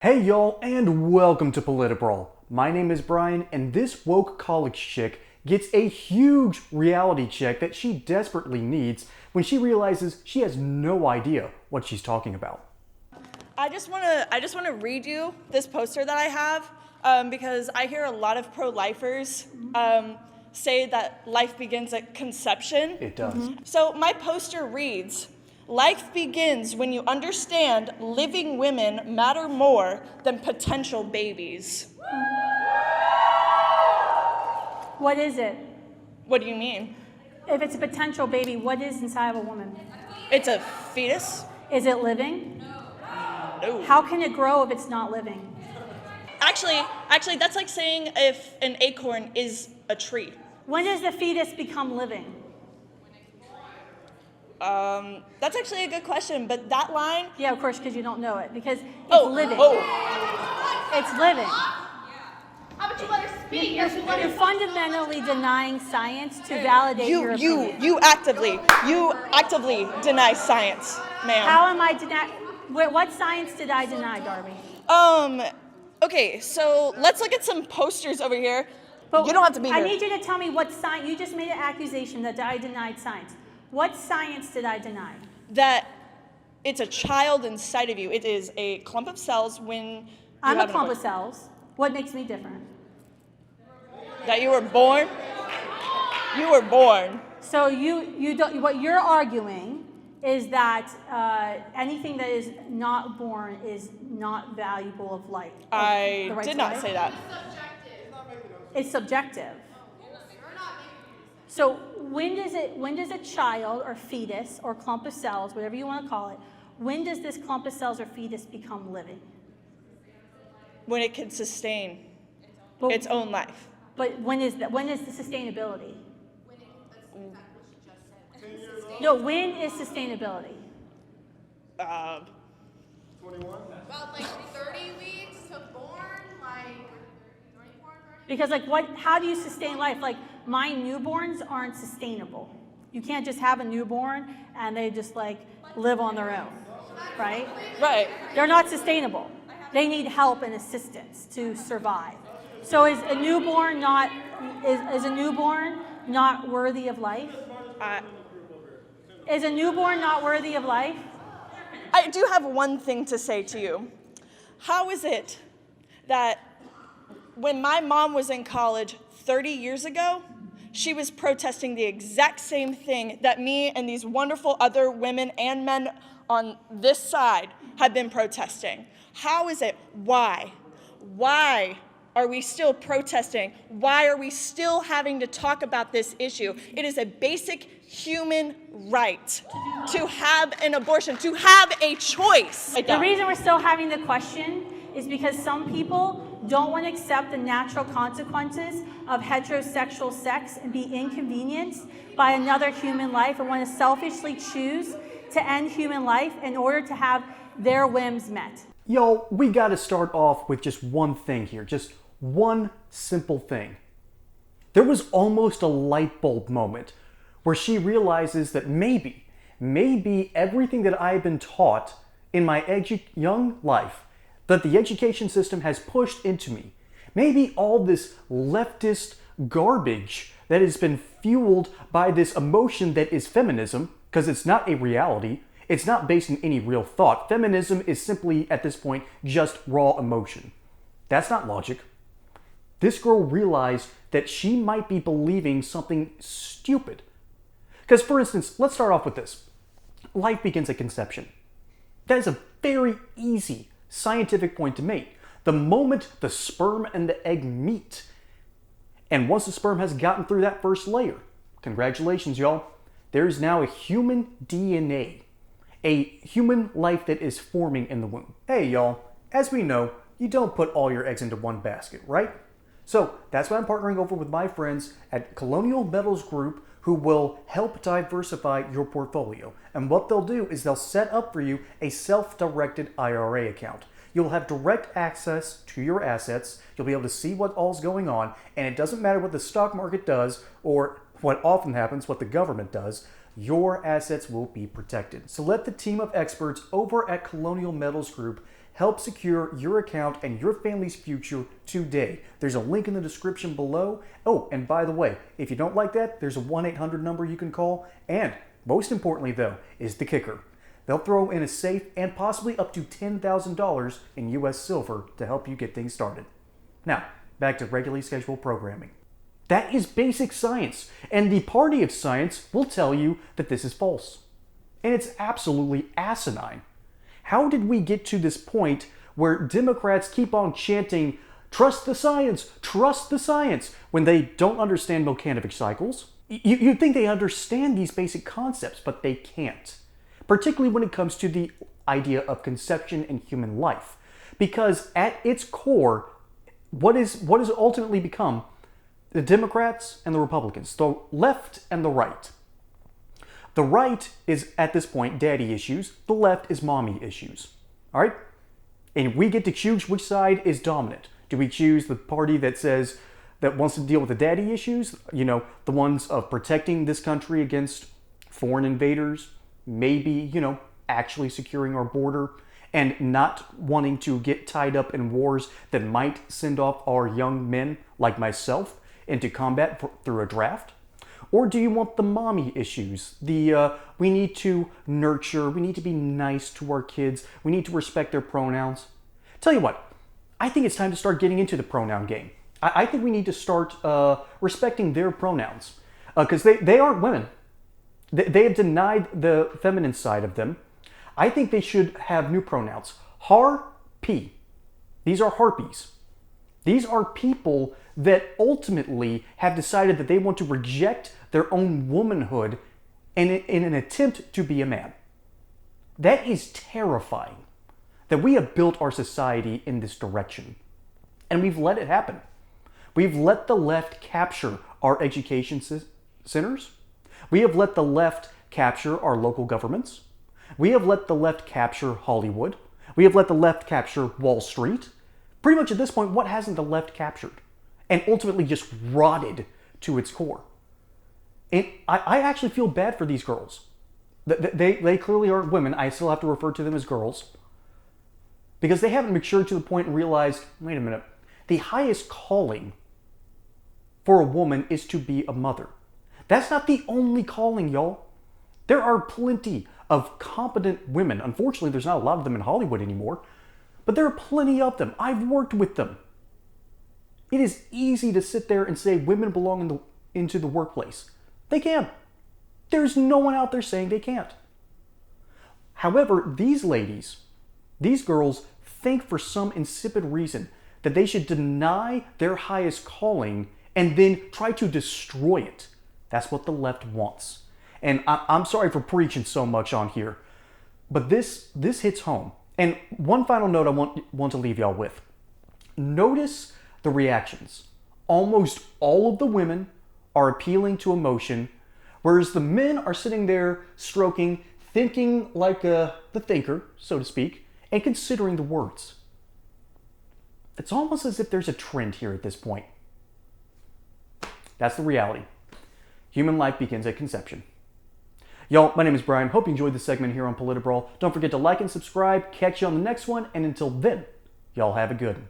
Hey y'all, and welcome to PolitiBrawl. My name is Brian, and this woke college chick gets a huge reality check that she desperately needs when she realizes she has no idea what she's talking about. I just want to read you this poster that I have because I hear a lot of pro-lifers say that life begins at conception. It does. So my poster reads, "Life begins when you understand living women matter more than potential babies." What is it? What do you mean? If it's a potential baby, what is inside of a woman? It's a fetus? Is it living? No. How can it grow if it's not living? Actually, that's like saying if an acorn is a tree. When does the fetus become living? That's actually a good question, but that line... Yeah, of course, because you don't know it. Because it's living. It's living. How about you let her speak? You're fundamentally denying science to validate your opinion. You actively deny science, ma'am. How am I denying? What science did I deny, Darby? Okay, so let's look at some posters over here. But You don't have to be here. I need you to tell me what science. You just made an accusation that I denied science. What science did I deny? That it's a child inside of you. It is a clump of cells when you I'm have a an clump of abortion. cells. What makes me different? That you were born. You were born. So you don't. What you're arguing is that anything that is not born is not valuable of life. I did not say that. It's subjective. So when does a child or fetus or clump of cells, whatever you want to call it, when does this clump of cells or fetus become living? When it can sustain But, its own life. But when is that? When is the sustainability? No, when is sustainability? 21? About like 30 weeks to born, like 24, 30. Because how do you sustain life? Like my newborns aren't sustainable. You can't just have a newborn and they just live on their own, right? Right. They're not sustainable. They need help and assistance to survive. So is a newborn not worthy of life? Is a newborn not worthy of life? I do have one thing to say to you. How is it that when my mom was in college 30 years ago, she was protesting the exact same thing that me and these wonderful other women and men on this side have been protesting? How is it? Why? Why are we still protesting? Why are we still having to talk about this issue? It is a basic human right to have an abortion, to have a choice. The reason we're still having the question is because some people don't want to accept the natural consequences of heterosexual sex and be inconvenienced by another human life and want to selfishly choose to end human life in order to have their whims met. Y'all, we gotta start off with just one thing here, just one simple thing. There was almost a light bulb moment where she realizes that maybe everything that I've been taught in my young life, that the education system has pushed into me, maybe all this leftist garbage that has been fueled by this emotion that is feminism, because it's not a reality, it's not based in any real thought. Feminism is simply, at this point, just raw emotion. That's not logic. This girl realized that she might be believing something stupid. Because, for instance, let's start off with this. Life begins at conception. That is a very easy scientific point to make. The moment the sperm and the egg meet, and once the sperm has gotten through that first layer, congratulations, y'all, there is now a human DNA, a human life that is forming in the womb. Hey, y'all, as we know, you don't put all your eggs into one basket, right? So that's why I'm partnering over with my friends at Colonial Metals Group, who will help diversify your portfolio. And what they'll do is they'll set up for you a self-directed IRA account. You'll have direct access to your assets. You'll be able to see what all's going on, and it doesn't matter what the stock market does or what often happens, what the government does. Your assets will be protected. So let the team of experts over at Colonial Metals Group Help secure your account and your family's future today. There's a link in the description below. Oh, and by the way, if you don't like that, there's a 1-800 number you can call. And most importantly, though, is the kicker. They'll throw in a safe and possibly up to $10,000 in U.S. silver to help you get things started. Now, back to regularly scheduled programming. That is basic science, and the party of science will tell you that this is false. And it's absolutely asinine. How did we get to this point where Democrats keep on chanting, trust the science, when they don't understand Milcanovic cycles? You'd think they understand these basic concepts, but they can't. Particularly when it comes to the idea of conception and human life. Because at its core, what has ultimately become the Democrats and the Republicans, the left and the right. The right is, at this point, daddy issues. The left is mommy issues. All right? And we get to choose which side is dominant. Do we choose the party that wants to deal with the daddy issues? You know, the ones of protecting this country against foreign invaders, maybe, actually securing our border, and not wanting to get tied up in wars that might send off our young men, like myself, into combat through a draft? Or do you want the mommy issues? We need to nurture, we need to be nice to our kids, we need to respect their pronouns. Tell you what, I think it's time to start getting into the pronoun game. I think we need to start respecting their pronouns. Because they aren't women. They have denied the feminine side of them. I think they should have new pronouns. Harpy. These are harpies. These are people that ultimately have decided that they want to reject their own womanhood in an attempt to be a man. That is terrifying, that we have built our society in this direction. And we've let it happen. We've let the left capture our education centers. We have let the left capture our local governments. We have let the left capture Hollywood. We have let the left capture Wall Street. Pretty much at this point, what hasn't the left captured? And ultimately just rotted to its core. And I actually feel bad for these girls. They clearly aren't women. I still have to refer to them as girls. Because they haven't matured to the point and realized, wait a minute, the highest calling for a woman is to be a mother. That's not the only calling, y'all. There are plenty of competent women. Unfortunately, there's not a lot of them in Hollywood anymore. But there are plenty of them. I've worked with them. It is easy to sit there and say women belong into the workplace. They can. There's no one out there saying they can't. However, these ladies, these girls, think for some insipid reason that they should deny their highest calling and then try to destroy it. That's what the left wants. And I'm sorry for preaching so much on here, but this hits home. And one final note I want to leave y'all with. Notice the reactions. Almost all of the women are appealing to emotion, whereas the men are sitting there stroking, thinking like the thinker, so to speak, and considering the words. It's almost as if there's a trend here at this point. That's the reality. Human life begins at conception. Y'all, my name is Brian. Hope you enjoyed this segment here on PolitiBrawl. Don't forget to like and subscribe. Catch you on the next one. And until then, y'all have a good one.